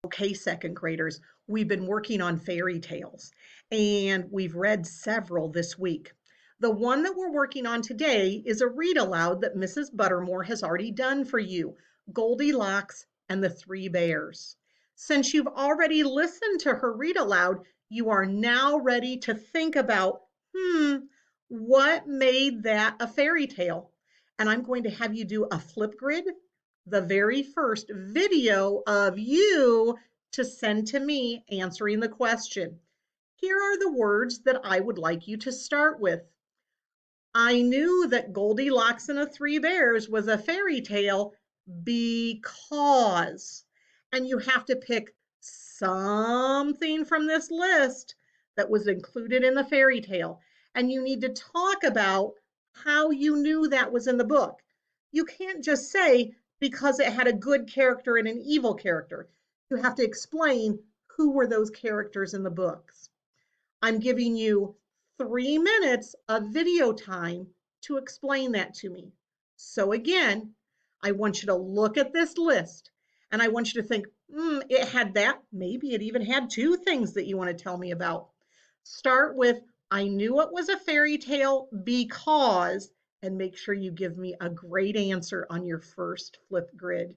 Okay, second graders, we've been working on fairy tales and we've read several this week. The one that we're working on today is a read aloud that Mrs. Buttermore has already done for you, Goldilocks and the Three Bears. Since you've already listened to her read aloud, you are now ready to think about, what made that a fairy tale? And I'm going to have you do a Flipgrid, the very first video of you to send to me answering the question. Here are the words that I would like you to start with. I knew that Goldilocks and the Three Bears was a fairy tale because, and you have to pick something from this list that was included in the fairy tale. And you need to talk about how you knew that was in the book. You can't just say because it had a good character and an evil character. You have to explain who were those characters in the books. I'm giving you 3 minutes of video time to explain that to me. So again, I want you to look at this list and I want you to think, it had that. Maybe it even had two things that you want to tell me about. Start with, I knew it was a fairy tale because, and make sure you give me a great answer on your first Flipgrid.